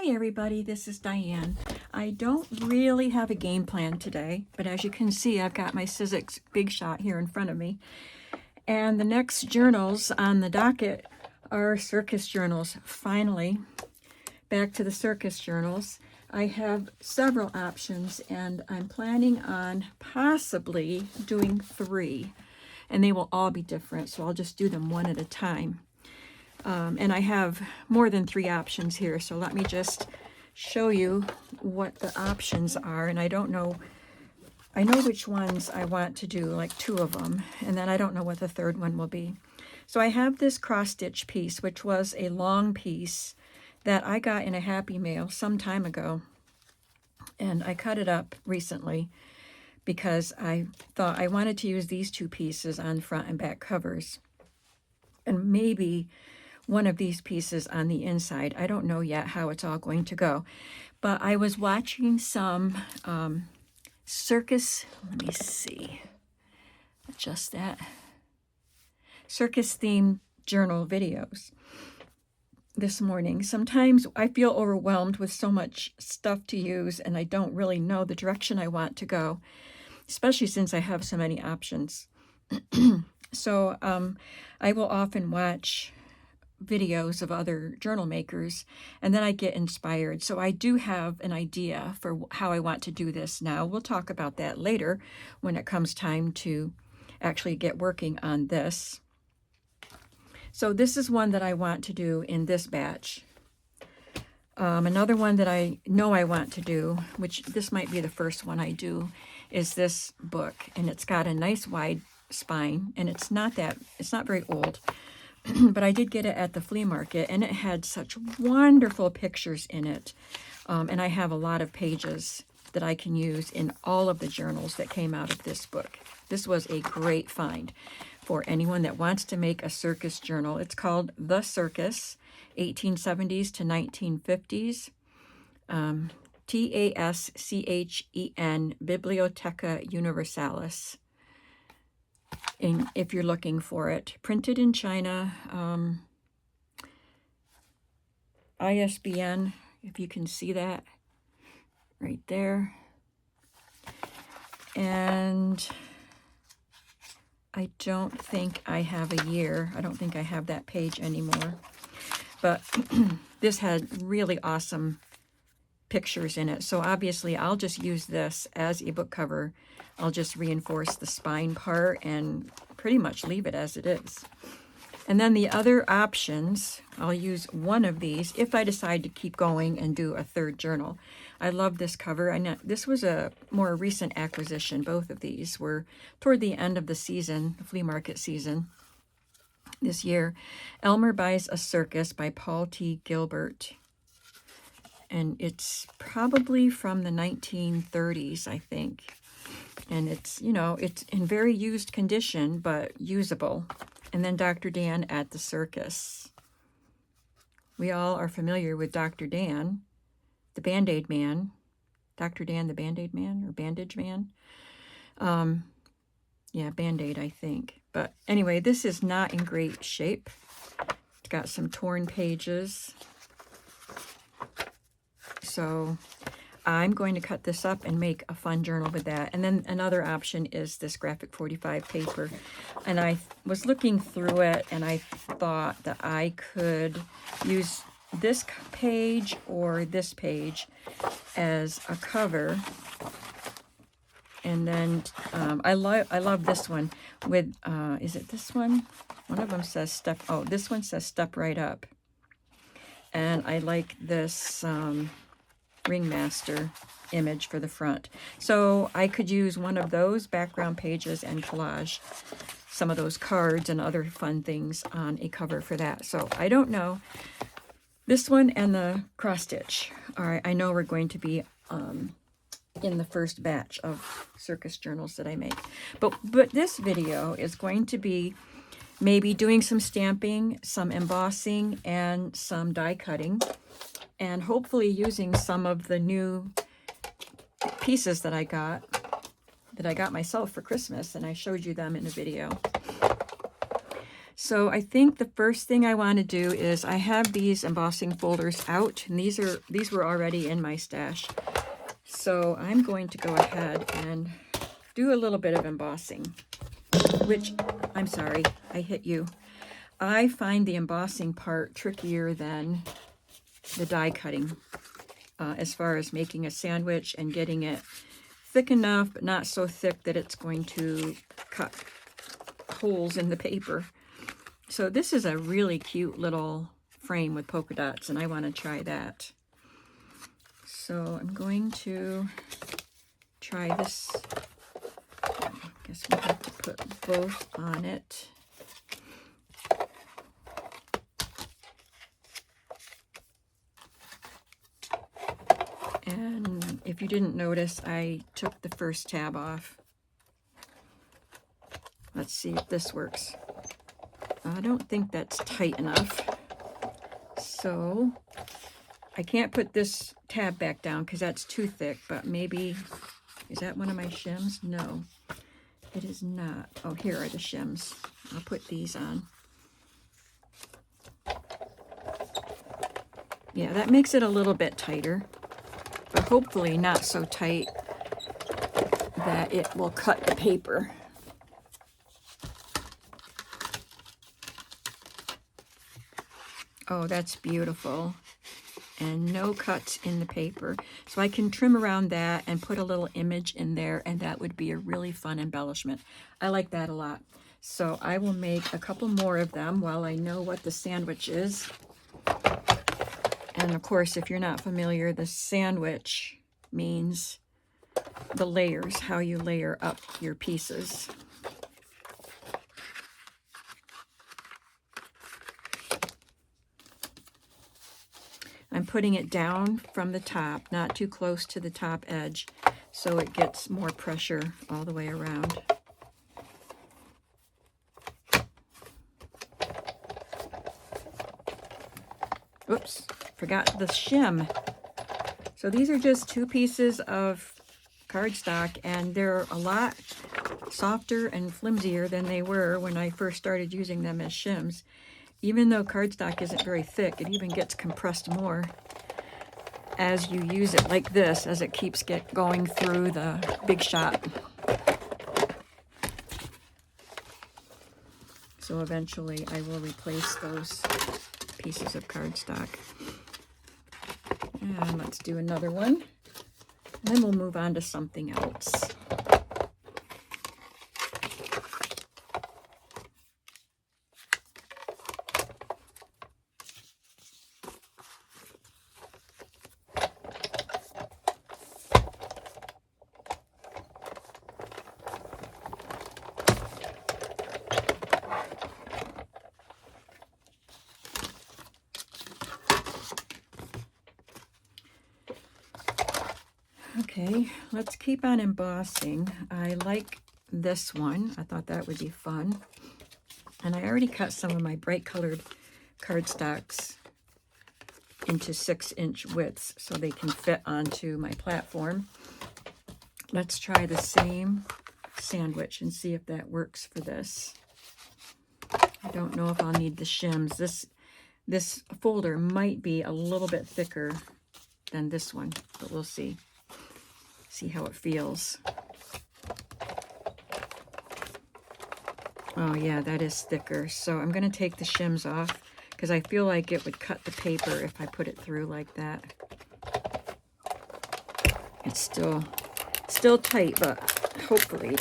Hi everybody, this is Diane. I don't really have a game plan today, but as you can see, I've got my Circus Big Shot here in front of me. And the next journals on the docket are Circus journals. Finally, back to the Circus journals. I have several options and I'm planning on possibly doing 3. And they will all be different, so I'll just do them one at a time. And I have more than 3 options here, so let me just show you what the options are. And I don't know, I know which ones I want to do, like 2 of them, and then I don't know what the 3rd one will be. So I have this cross-stitch piece, which was a long piece that I got in a Happy Mail some time ago. And I cut it up recently because I thought I wanted to use these 2 pieces on front and back covers. And maybe one of these pieces on the inside. I don't know yet how it's all going to go. But I was watching some Circus, let me see, adjust that, Circus themed journal videos this morning. Sometimes I feel overwhelmed with so much stuff to use and I don't really know the direction I want to go, especially since I have so many options. So I will often watch videos of other journal makers and then I get inspired. So I do have an idea for how I want to do this now. We'll talk about that later when it comes time to actually get working on this. So this is one that I want to do in this batch. Another one that I know I want to do, which this might be the first one I do, is this book, and it's got a nice wide spine, and it's not very old. But I did get it at the flea market, and it had such wonderful pictures in it. And I have a lot of pages that I can use in all of the journals that came out of this book. This was a great find for anyone that wants to make a circus journal. It's called The Circus, 1870s to 1950s. TASCHEN, Bibliotheca Universalis. And if you're looking for it, printed in China, ISBN, if you can see that right there. And I don't think I have a year. I don't think I have that page anymore. But this had really awesome pictures in it. So obviously I'll just use this as a book cover. I'll just reinforce the spine part and pretty much leave it as it is. And then the other options, I'll use one of these if I decide to keep going and do a 3rd journal. I love this cover. I know this was a more recent acquisition. Both of these were toward the end of the season, the flea market season this year. Elmer Buys a Circus by Paul T. Gilbert. And it's probably from the 1930s, I think. And it's, you know, it's in very used condition, but usable. And then Dr. Dan at the Circus. We all are familiar with Dr. Dan, the Band-Aid Man. Dr. Dan, the Band-Aid Man, or Bandage Man. Yeah, Band-Aid, I think. But anyway, this is not in great shape. It's got some torn pages. So I'm going to cut this up and make a fun journal with that. And then another option is this graphic 45 paper. And I was looking through it and I thought that I could use this page or this page as a cover. And then I love this one with, is it this one? One of them says this one says Step Right Up. And I like this Ringmaster image for the front. So I could use one of those background pages and collage some of those cards and other fun things on a cover for that. So I don't know. This one and the cross stitch. All right, I know we're going to be in the first batch of circus journals that I make. But this video is going to be maybe doing some stamping, some embossing, and some die cutting. And hopefully using some of the new pieces that I got myself for Christmas, and I showed you them in a video. So I think the first thing I want to do is I have these embossing folders out, and these were already in my stash. So I'm going to go ahead and do a little bit of embossing, which, I'm sorry, I hit you. I find the embossing part trickier than the die cutting as far as making a sandwich and getting it thick enough, but not so thick that it's going to cut holes in the paper. So this is a really cute little frame with polka dots, and I want to try that. So I'm going to try this. I guess we have to put both on it. And if you didn't notice, I took the first tab off. Let's see if this works. I don't think that's tight enough. So I can't put this tab back down because that's too thick, but maybe, is that one of my shims? No, it is not. Oh, here are the shims. I'll put these on. Yeah, that makes it a little bit tighter, but hopefully not so tight that it will cut the paper. Oh, that's beautiful. And no cuts in the paper. So I can trim around that and put a little image in there, and that would be a really fun embellishment. I like that a lot. So I will make a couple more of them while I know what the sandwich is. And of course, if you're not familiar, the sandwich means the layers, how you layer up your pieces. I'm putting it down from the top, not too close to the top edge, so it gets more pressure all the way around. Oops, forgot the shim. So these are just 2 pieces of cardstock, and they're a lot softer and flimsier than they were when I first started using them as shims. Even though cardstock isn't very thick, it even gets compressed more as you use it like this, as it keeps going through the Big Shot. So eventually I will replace those pieces of cardstock. And let's do another one. And then we'll move on to something else. Okay, let's keep on embossing. I like this one. I thought that would be fun. And I already cut some of my bright colored cardstocks into 6-inch widths so they can fit onto my platform. Let's try the same sandwich and see if that works for this. I don't know if I'll need the shims. This folder might be a little bit thicker than this one, but we'll see. See how it feels. Oh yeah, that is thicker. So I'm going to take the shims off because I feel like it would cut the paper if I put it through like that. It's still tight, but hopefully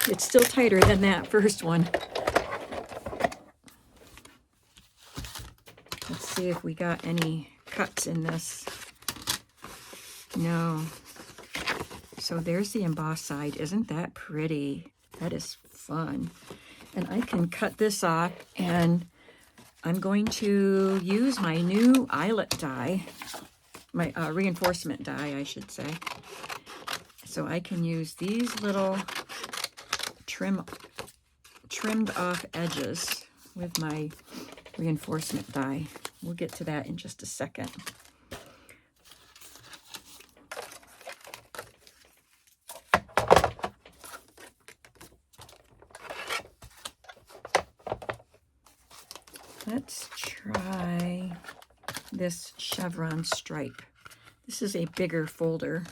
it's still tighter than that first one. Let's see if we got any cuts in this. No. So there's the embossed side. Isn't that pretty? That is fun. And I can cut this off, and I'm going to use my new eyelet die, my reinforcement die, I should say. So I can use these little trimmed off edges with my reinforcement die. We'll get to that in just a second. this chevron stripe. This is a bigger folder.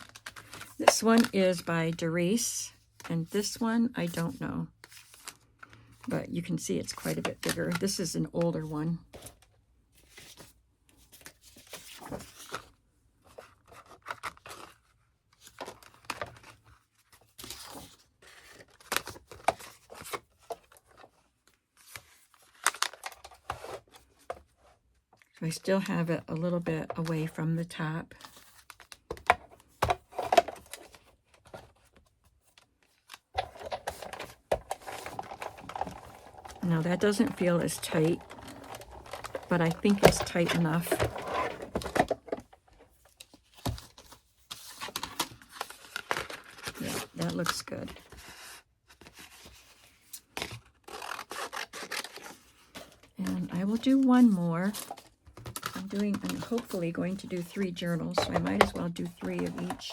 This one is by Doris, and this one I don't know, but you can see it's quite a bit bigger. This is an older one. So I still have it a little bit away from the top. Now that doesn't feel as tight, but I think it's tight enough. Yeah, that looks good. And I will do one more. I'm hopefully going to do 3 journals, so I might as well do 3 of each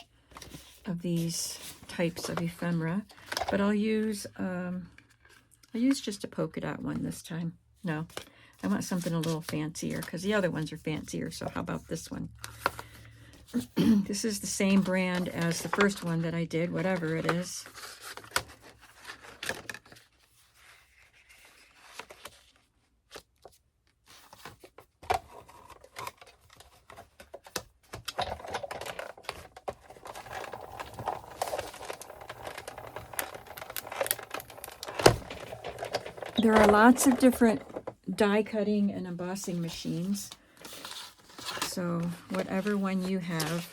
of these types of ephemera. But I'll use just a polka dot one this time. No, I want something a little fancier because the other ones are fancier. So how about this one? This is the same brand as the first one that I did, whatever it is. There are lots of different die cutting and embossing machines. So whatever one you have,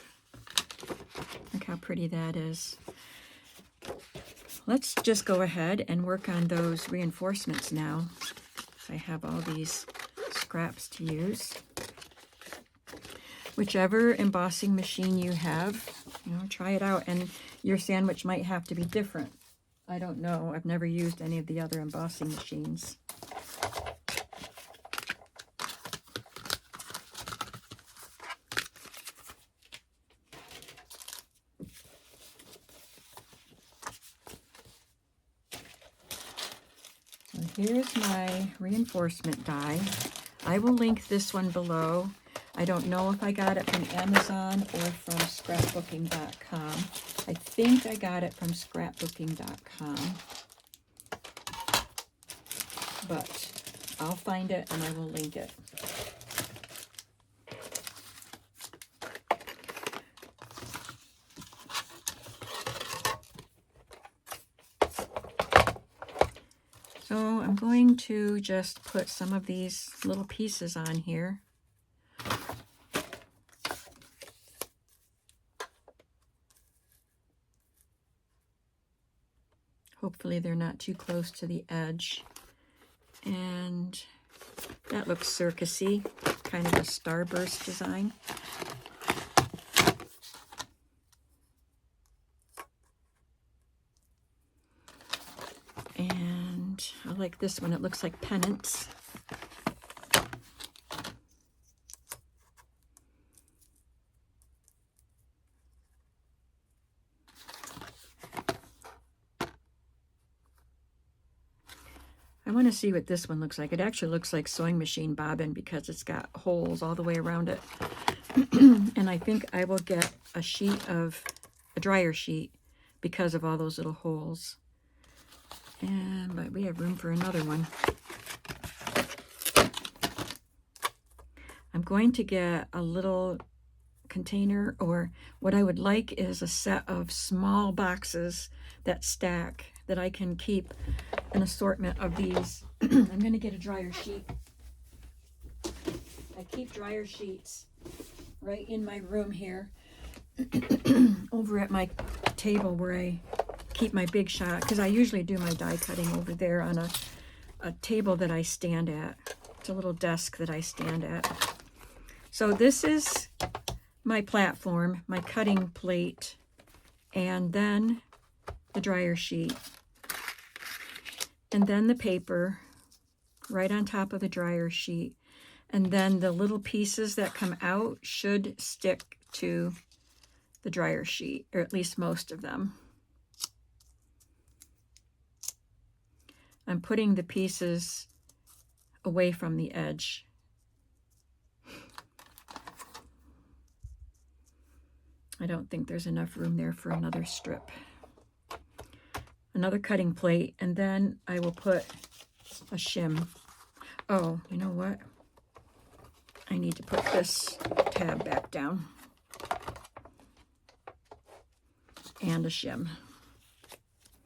look how pretty that is. Let's just go ahead and work on those reinforcements now. I have all these scraps to use. Whichever embossing machine you have, try it out. And your sandwich might have to be different. I don't know. I've never used any of the other embossing machines. So here's my reinforcement die. I will link this one below. I don't know if I got it from Amazon or from scrapbooking.com. I think I got it from scrapbooking.com. But I'll find it and I will link it. So I'm going to just put some of these little pieces on here. Hopefully they're not too close to the edge. And that looks circusy, kind of a starburst design. And I like this one. It looks like pennants. I want to see what this one looks like. It actually looks like sewing machine bobbin because it's got holes all the way around it. And I think I will get a dryer sheet because of all those little holes. But we have room for another one. I'm going to get a little container, or what I would like is a set of small boxes that stack, that I can keep an assortment of these. I'm going to get a dryer sheet. I keep dryer sheets right in my room here over at my table where I keep my big shot, because I usually do my die cutting over there on a table that I stand at. It's a little desk that I stand at. So this is my platform, my cutting plate, and then the dryer sheet, and then the paper right on top of the dryer sheet, and then the little pieces that come out should stick to the dryer sheet, or at least most of them. I'm putting the pieces away from the edge. I don't think there's enough room there for another strip. Another cutting plate, and then I will put a shim. Oh, you know what? I need to put this tab back down. And a shim.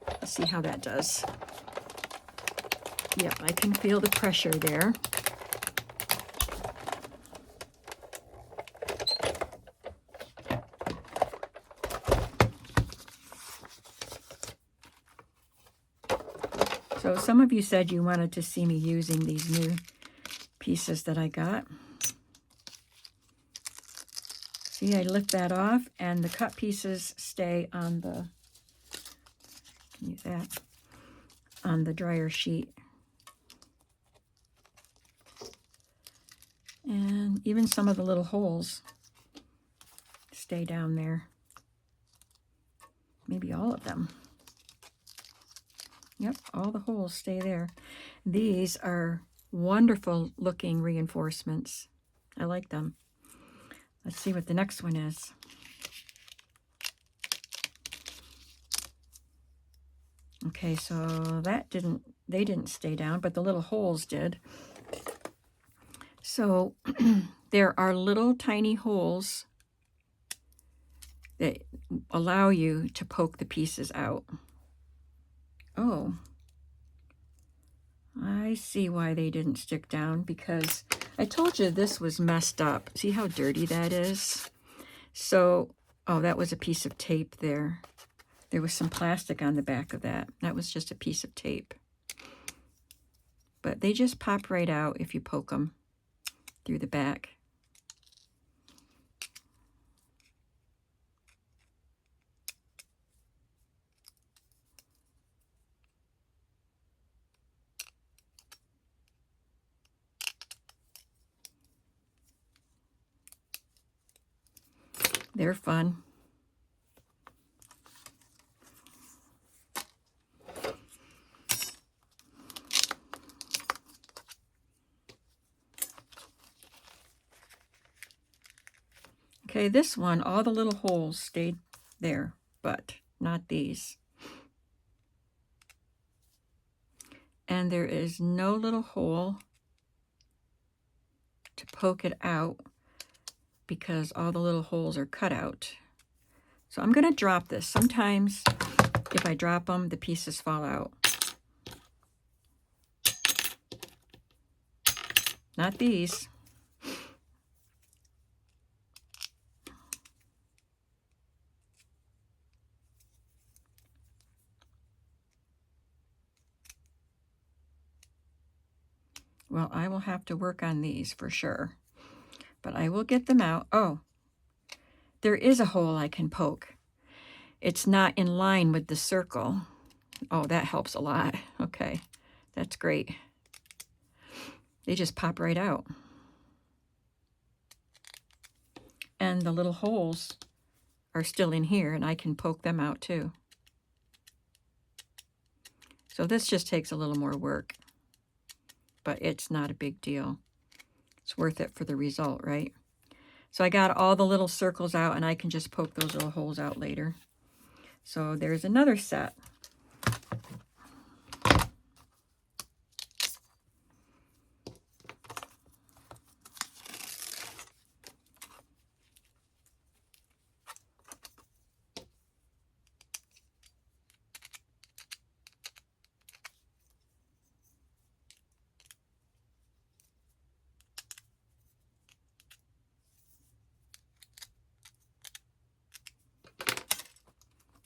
Let's see how that does. Yep, I can feel the pressure there. So some of you said you wanted to see me using these new pieces that I got. See, I lift that off and the cut pieces stay on the, can use that, on the dryer sheet. And even some of the little holes stay down there. Maybe all of them. Yep, all the holes stay there. These are wonderful looking reinforcements. I like them. Let's see what the next one is. Okay, so that they didn't stay down, but the little holes did. So there are little tiny holes that allow you to poke the pieces out. Oh, I see why they didn't stick down, because I told you this was messed up. See how dirty that is? So, oh, that was a piece of tape there. There was some plastic on the back of that. That was just a piece of tape. But they just pop right out if you poke them through the back. They're fun. Okay, this one, all the little holes stayed there, but not these. And there is no little hole to poke it out because all the little holes are cut out. So I'm going to drop this. Sometimes if I drop them, the pieces fall out. Not these. Well, I will have to work on these for sure, but I will get them out. Oh, there is a hole I can poke. It's not in line with the circle. Oh, that helps a lot. Okay, that's great. They just pop right out. And the little holes are still in here, and I can poke them out too. So this just takes a little more work, but it's not a big deal. It's worth it for the result, right? So I got all the little circles out, and I can just poke those little holes out later. So there's another set.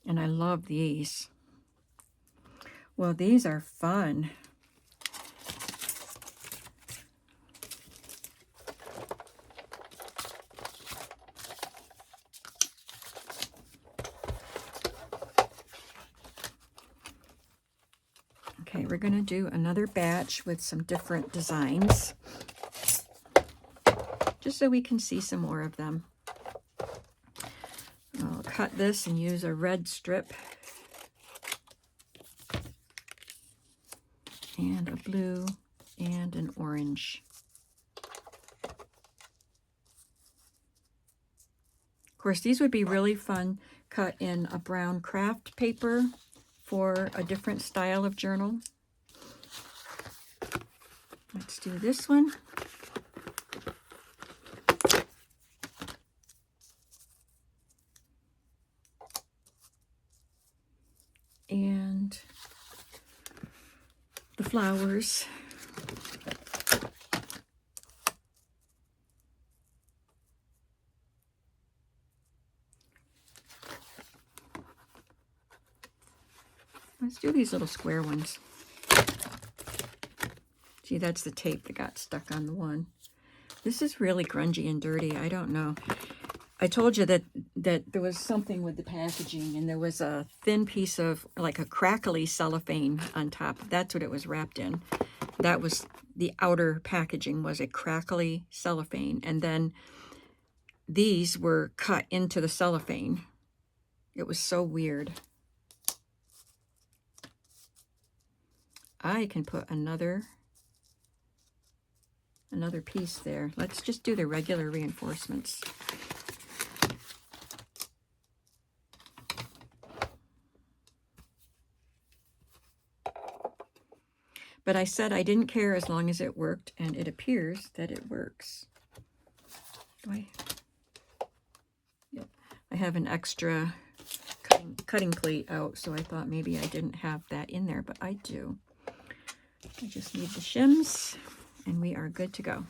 And I love these. Well, these are fun. Okay, we're going to do another batch with some different designs, just so we can see some more of them. I'll cut this and use a red strip and a blue and an orange. Of course, these would be really fun cut in a brown craft paper for a different style of journal. Let's do this one. And the flowers. Let's do these little square ones. See, that's the tape that got stuck on the one. This is really grungy and dirty. I don't know. I told you that there was something with the packaging, and there was a thin piece of, like, a crackly cellophane on top. That's what it was wrapped in. That was the outer packaging, was a crackly cellophane, and then these were cut into the cellophane. It was so weird. I can put another piece there. Let's just do the regular reinforcements. But I said I didn't care as long as it worked, and it appears that it works. Yep. I have an extra cutting plate out, so I thought maybe I didn't have that in there, but I do. I just need the shims, and we are good to go.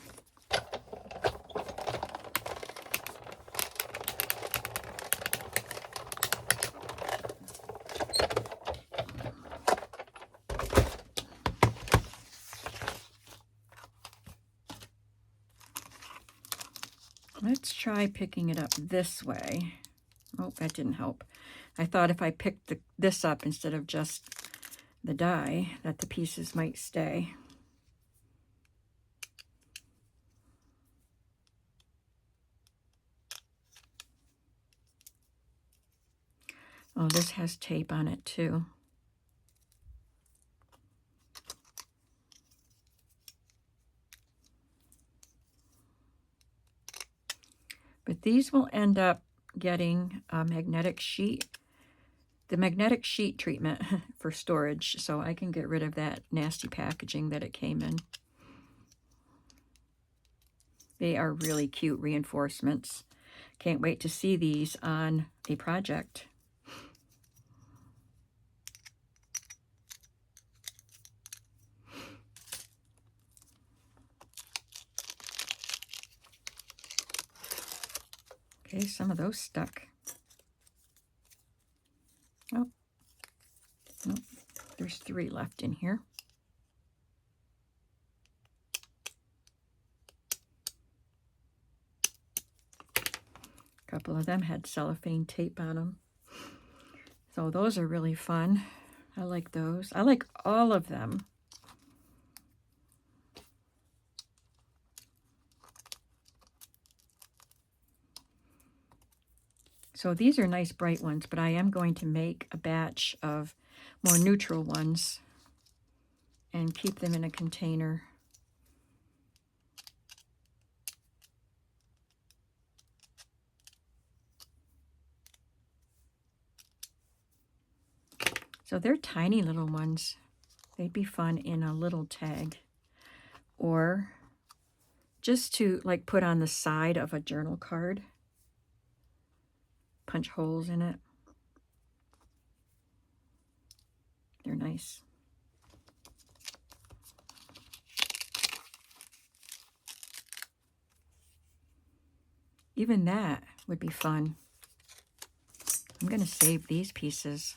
Let's try picking it up this way. Oh, that didn't help. I thought if I picked this up instead of just the die, that the pieces might stay. Oh, this has tape on it too. But these will end up getting a magnetic sheet, the magnetic sheet treatment for storage, so I can get rid of that nasty packaging that it came in. They are really cute reinforcements. Can't wait to see these on a project. Okay, some of those stuck. Oh, nope. There's 3 left in here. A couple of them had cellophane tape on them. So those are really fun. I like those. I like all of them. So these are nice bright ones, but I am going to make a batch of more neutral ones and keep them in a container. So they're tiny little ones. They'd be fun in a little tag, or just to like put on the side of a journal card. Punch holes in it. They're nice. Even that would be fun. I'm going to save these pieces.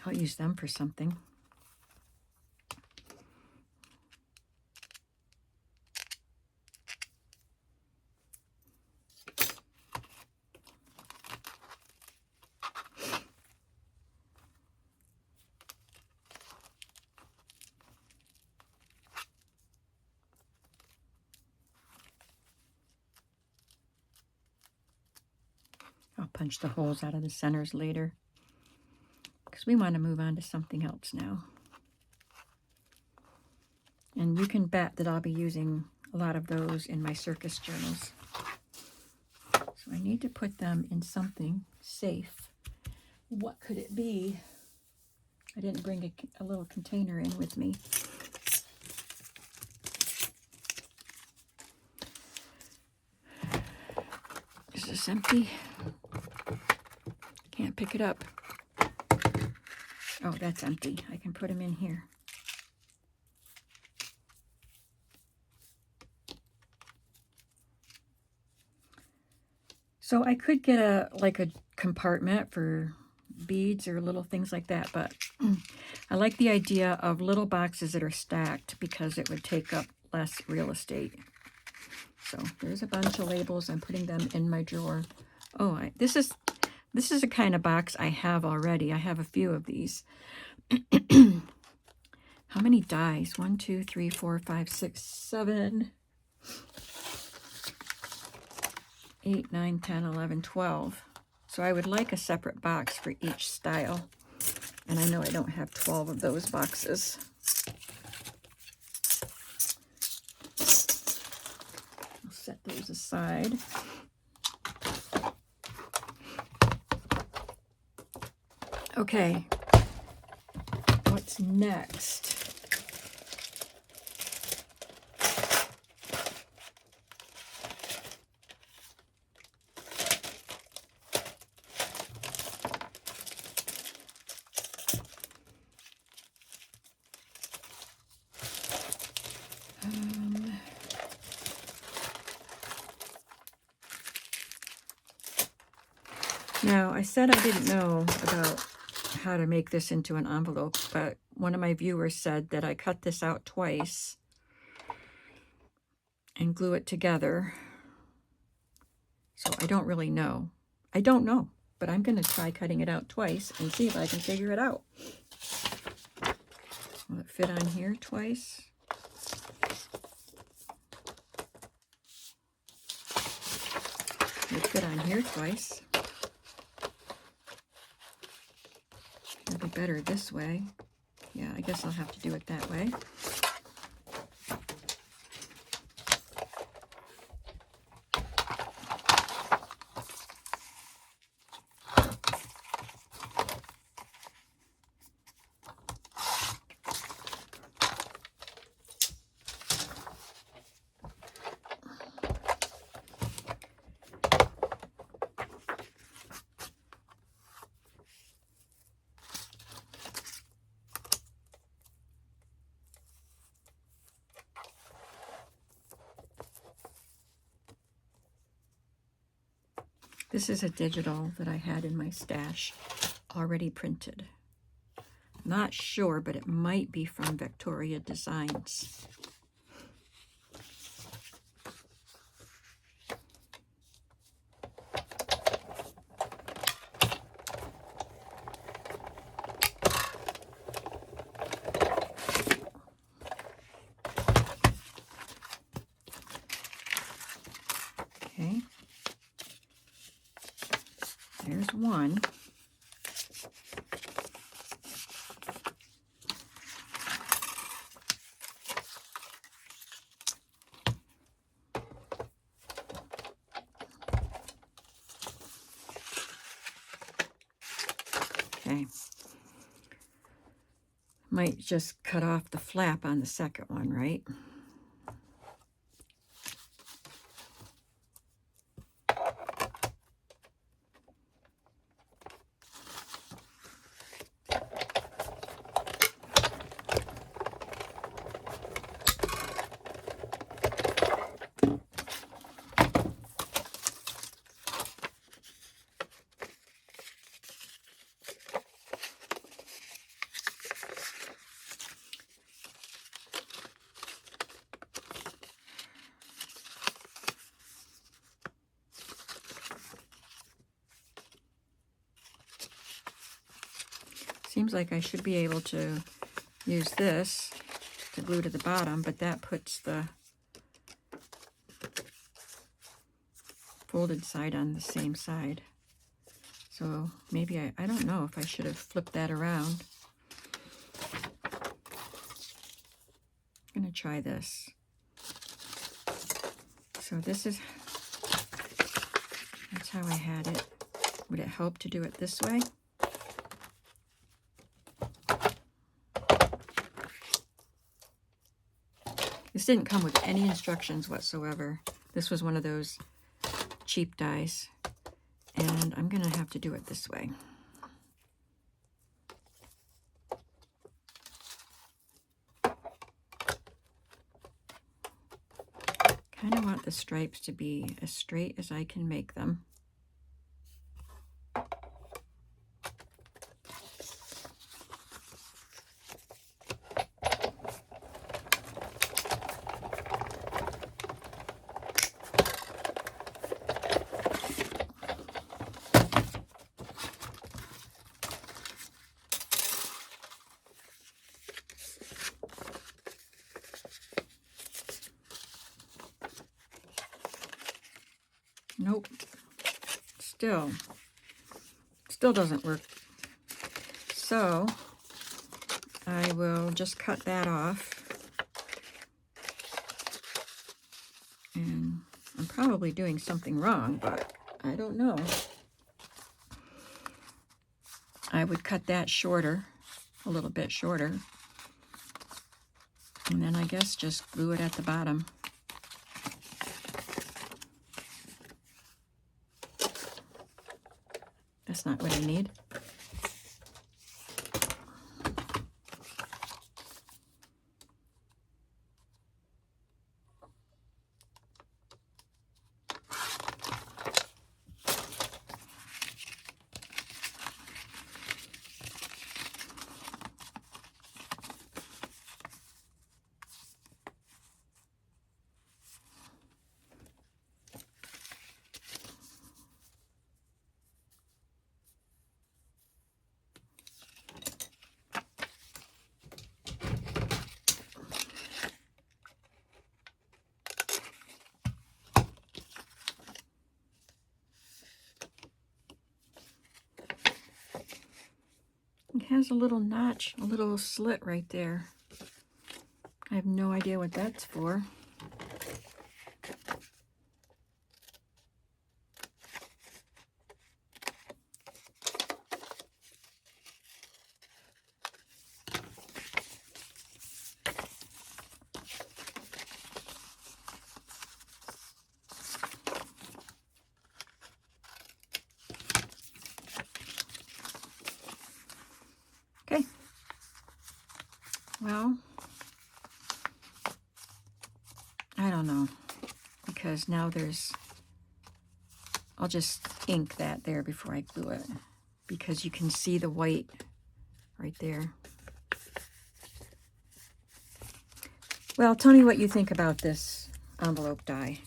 I'll use them for something. I'll punch the holes out of the centers later, because we want to move on to something else now. And you can bet that I'll be using a lot of those in my circus journals. need to put them in something safe. What could it be? I didn't bring a little container in with me. Is this empty? Can't pick it up. Oh, that's empty. I can put them in here. So I could get a compartment for beads or little things like that, but I like the idea of little boxes that are stacked because it would take up less real estate. So there's a bunch of labels. I'm putting them in my drawer. Oh, this is a kind of box I have already. I have a few of these. How many dies? 1, 2, 3, 4, 5, 6, 7, 8, 9, 10, 11, 12. So I would like a separate box for each style. And I know I don't have 12 of those boxes. I'll set those aside. Okay, what's next? Now, I said I didn't know about how to make this into an envelope, but one of my viewers said that I cut this out twice and glue it together. So I don't really know. I don't know, but I'm going to try cutting it out twice and see if I can figure it out. Will it fit on here twice? Will it fit on here twice? It'll be better this way. Yeah, I guess I'll have to do it that way. This is a digital that I had in my stash, already printed. Not sure, but it might be from Victoria Designs. Okay. There's one. Okay. Might just cut off the flap on the second one, right? Seems like I should be able to use this to glue to the bottom, but that puts the folded side on the same side. So maybe I don't know if I should have flipped that around. I'm going to try this. So this is That's how I had it. Would it help to do it this way? This didn't come with any instructions whatsoever. This was one of those cheap dies. And I'm going to have to do it this way. Kind of want the stripes to be as straight as I can make them. Nope. Still doesn't work. So I will just cut that off. And I'm probably doing something wrong, but I don't know. I would cut that shorter, a little bit shorter. And then I guess just glue it at the bottom. That's not what I need. It has a little notch, a little slit right there. I have no idea what that's for. Okay. Well, I don't know, because now I'll just ink that there before I glue it, because you can see the white right there. Well, tell me what you think about this envelope die.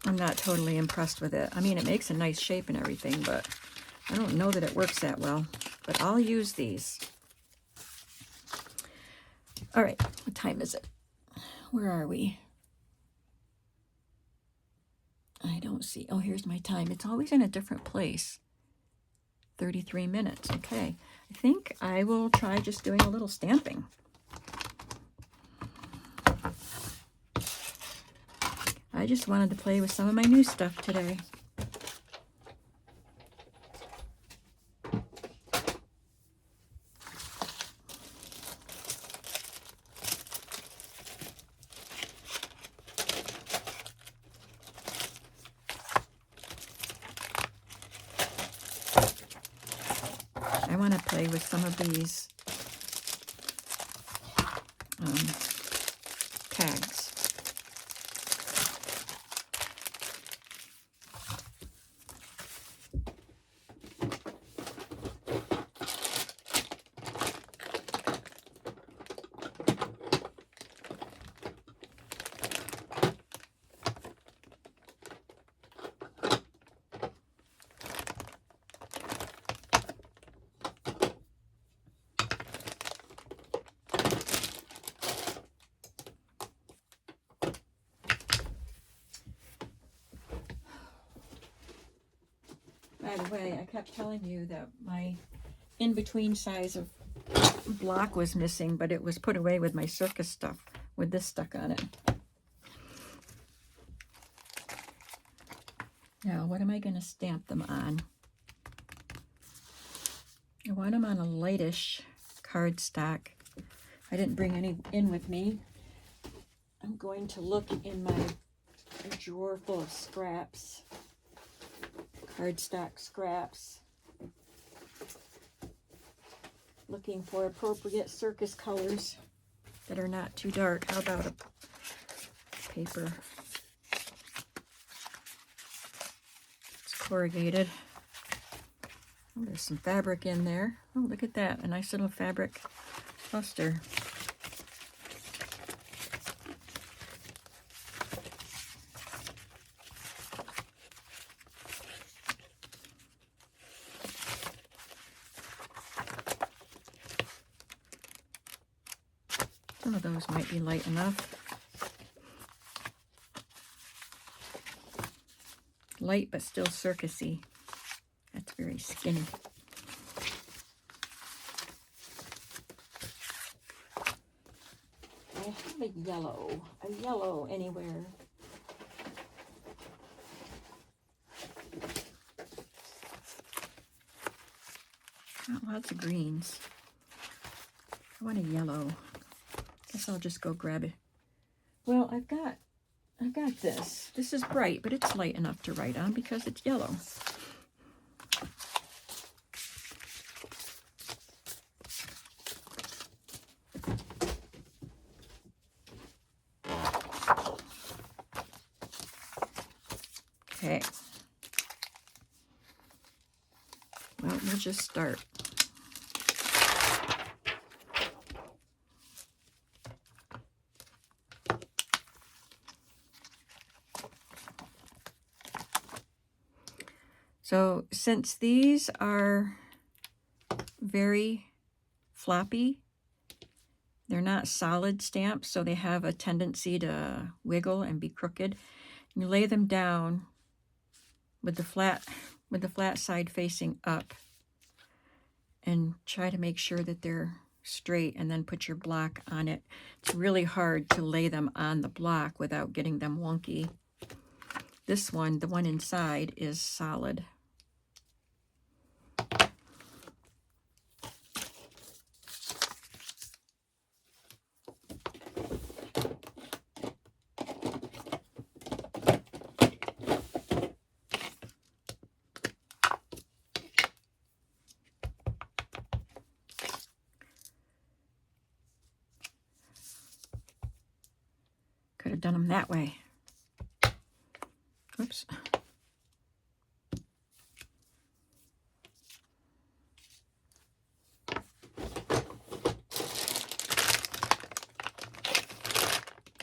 I'm not totally impressed with it. I mean, it makes a nice shape and everything, but I don't know that it works that well. But I'll use these. All right, what time is it? Where are we? I don't see. Oh, here's my time. It's always in a different place. 33 minutes. Okay. I think I will try just doing a little stamping. I just wanted to play with some of my new stuff today. I want to play with some of these tags. By the way, I kept telling you that my in-between size of block was missing, but it was put away with my Circus stuff, with this stuck on it. Now, what am I going to stamp them on? I want them on a lightish cardstock. I didn't bring any in with me. I'm going to look in my drawer full of scraps, cardstock scraps, looking for appropriate Circus colors that are not too dark. How about a paper? It's corrugated. Oh, there's some fabric in there. Oh, look at that, a nice little fabric cluster. Some of those might be light enough. Light, but still circusy. That's very skinny. I have a yellow anywhere. Got lots of greens. I want a yellow. Guess I'll just go grab it. Well, I've got this. This is bright, but it's light enough to write on because it's yellow. Okay. Well, we'll just start. So since these are very floppy, they're not solid stamps, so they have a tendency to wiggle and be crooked. You lay them down with the flat side facing up and try to make sure that they're straight, and then put your block on it. It's really hard to lay them on the block without getting them wonky. This one, the one inside, is solid. Could have done them that way. Oops.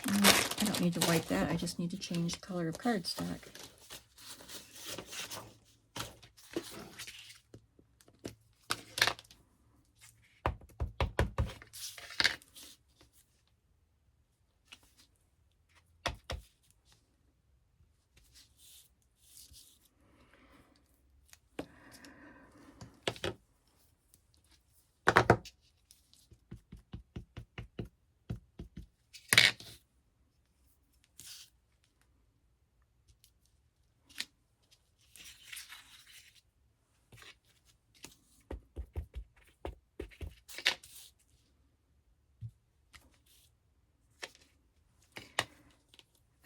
I don't need to wipe that. I just need to change the color of cardstock.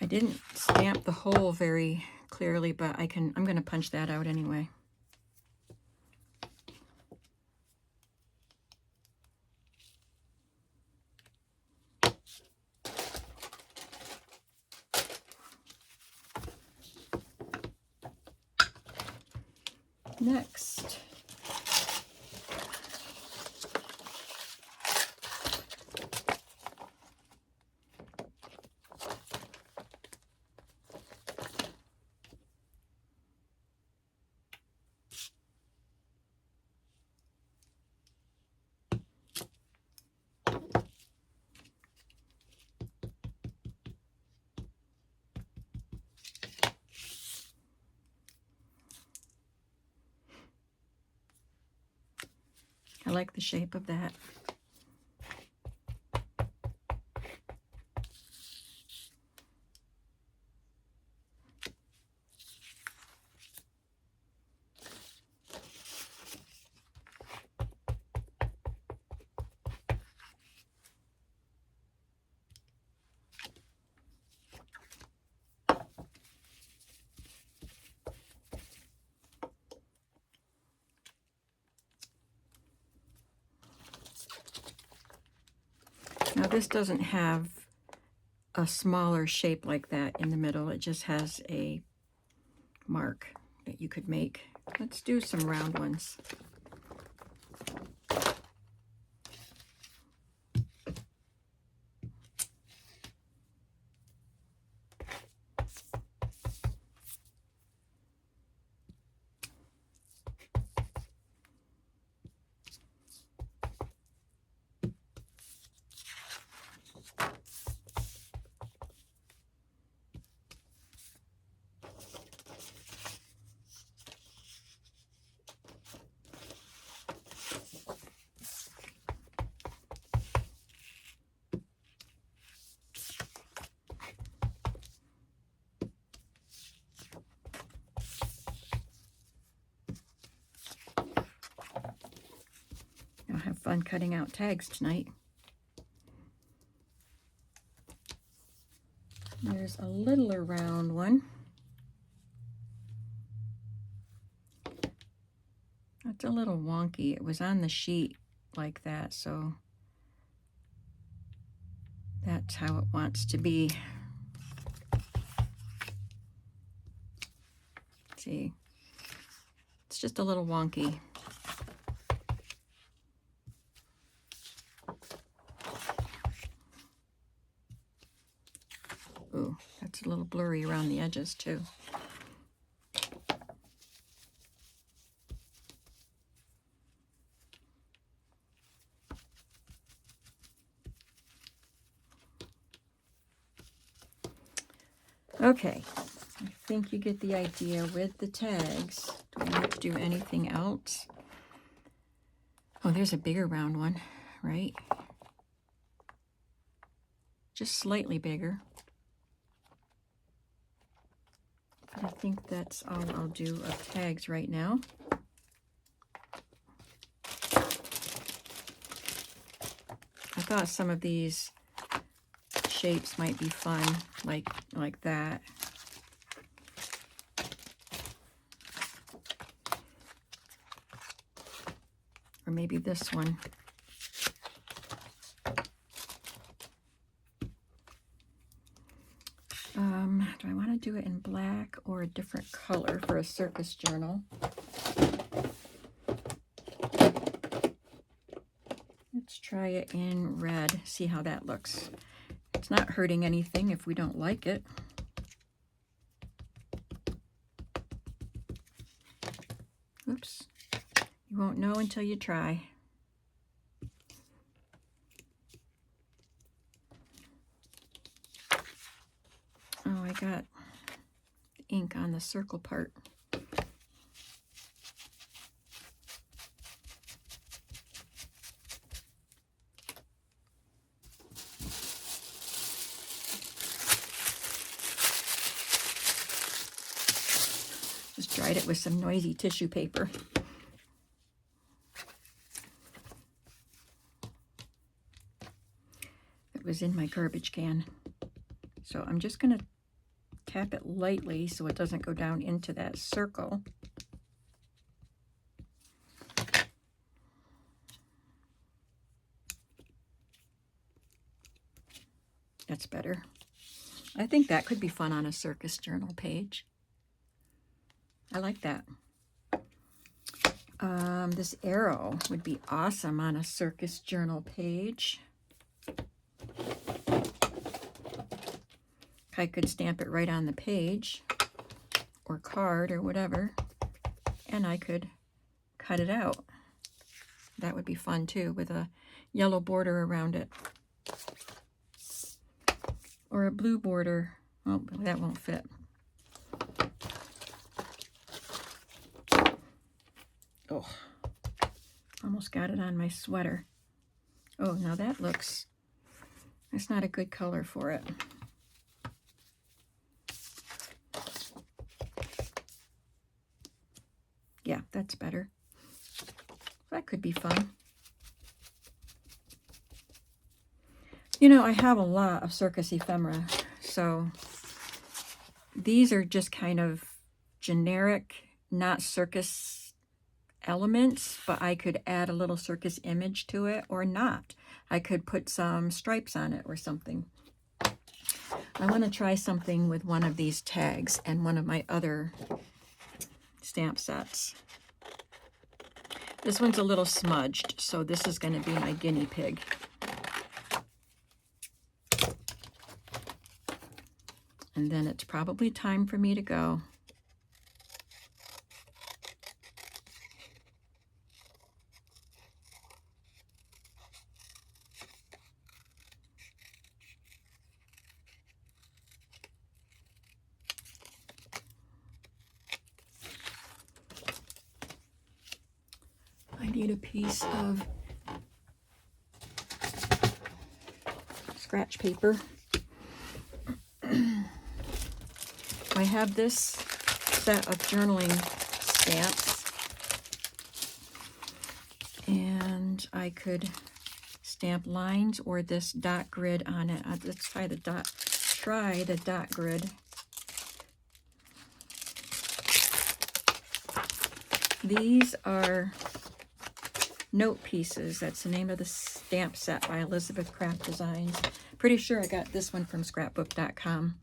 I didn't stamp the hole very clearly, but I'm going to punch that out anyway. Next, I like the shape of that. this doesn't have a smaller shape like that in the middle. It just has a mark that you could make. Let's do some round ones. I'll have fun cutting out tags tonight. There's a littler round one. It's a little wonky. It was on the sheet like that, so that's how it wants to be. See, it's just a little wonky. Ooh, that's a little blurry around the edges too. Okay, I think you get the idea with the tags. Do I need to do anything else? Oh, there's a bigger round one, right? Just slightly bigger. But I think that's all I'll do of tags right now. I thought some of these shapes might be fun, like that. Or maybe this one. Do I want to do it in black or a different color for a circus journal? Let's try it in red, see how that looks. It's not hurting anything if we don't like it. Oops. You won't know until you try. Oh, I got ink on the circle part. Just dried it with some noisy tissue paper. It was in my garbage can. So I'm just going to tap it lightly so it doesn't go down into that circle. That's better. I think that could be fun on a circus journal page. I like that. This arrow would be awesome on a circus journal page. I could stamp it right on the page or card or whatever, and I could cut it out. That would be fun too, with a yellow border around it. Or a blue border. Oh, that won't fit. Oh, almost got it on my sweater. Oh, now that looks, that's not a good color for it. Yeah, that's better. That could be fun. You know, I have a lot of circus ephemera, so these are just kind of generic, not circus elements, but I could add a little circus image to it or not. I could put some stripes on it or something. I want to try something with one of these tags and one of my other stamp sets. This one's a little smudged, so this is going to be my guinea pig. And then it's probably time for me to go. I need a piece of scratch paper. I have this set of journaling stamps, and I could stamp lines or this dot grid on it. Let's try the dot grid. These are note pieces. That's the name of the stamp set by Elizabeth Craft Designs. Pretty sure I got this one from scrapbook.com.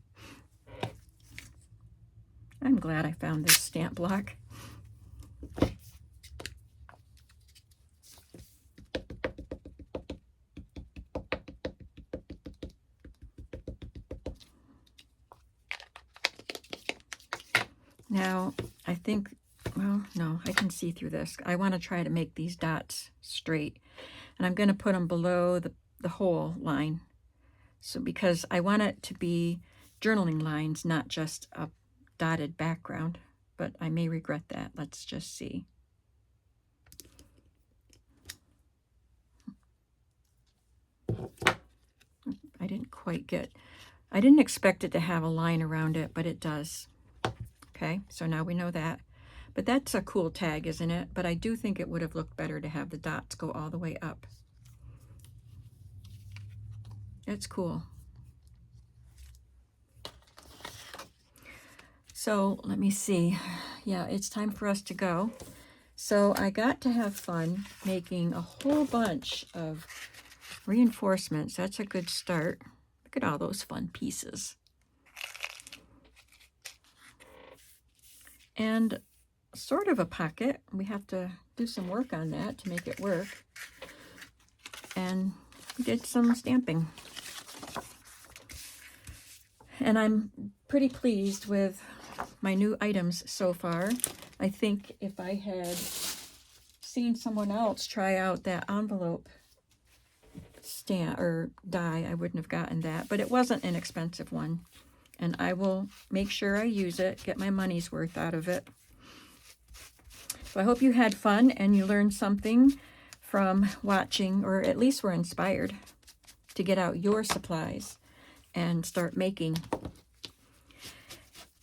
I'm glad I found this stamp block. Now, I think, well, no, I can see through this. I want to try to make these dots straight. And I'm going to put them below the whole line. So because I want it to be journaling lines, not just a dotted background. But I may regret that. Let's just see. I didn't expect it to have a line around it, but it does. Okay, so now we know that. But that's a cool tag, isn't it? But I do think it would have looked better to have the dots go all the way up. It's cool. So let me see. Yeah, it's time for us to go. So I got to have fun making a whole bunch of reinforcements. That's a good start. Look at all those fun pieces. And sort of a pocket. We have to do some work on that to make it work. And we did some stamping. And I'm pretty pleased with my new items so far. I think if I had seen someone else try out that envelope stamp or die, I wouldn't have gotten that. But it wasn't an expensive one. And I will make sure I use it, get my money's worth out of it. So I hope you had fun and you learned something from watching, or at least were inspired to get out your supplies and start making.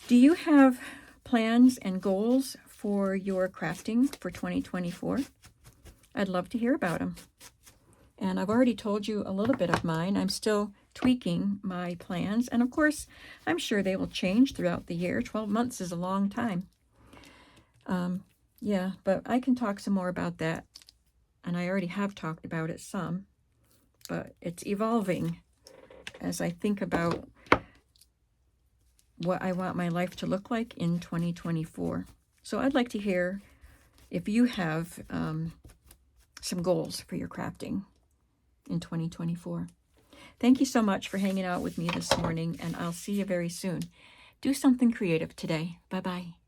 Do you have plans and goals for your crafting for 2024? I'd love to hear about them. And I've already told you a little bit of mine. I'm still tweaking my plans. And of course, I'm sure they will change throughout the year. 12 months is a long time. Yeah, but I can talk some more about that. And I already have talked about it some. But it's evolving as I think about what I want my life to look like in 2024. So I'd like to hear if you have some goals for your crafting in 2024. Thank you so much for hanging out with me this morning, and I'll see you very soon. Do something creative today. Bye-bye.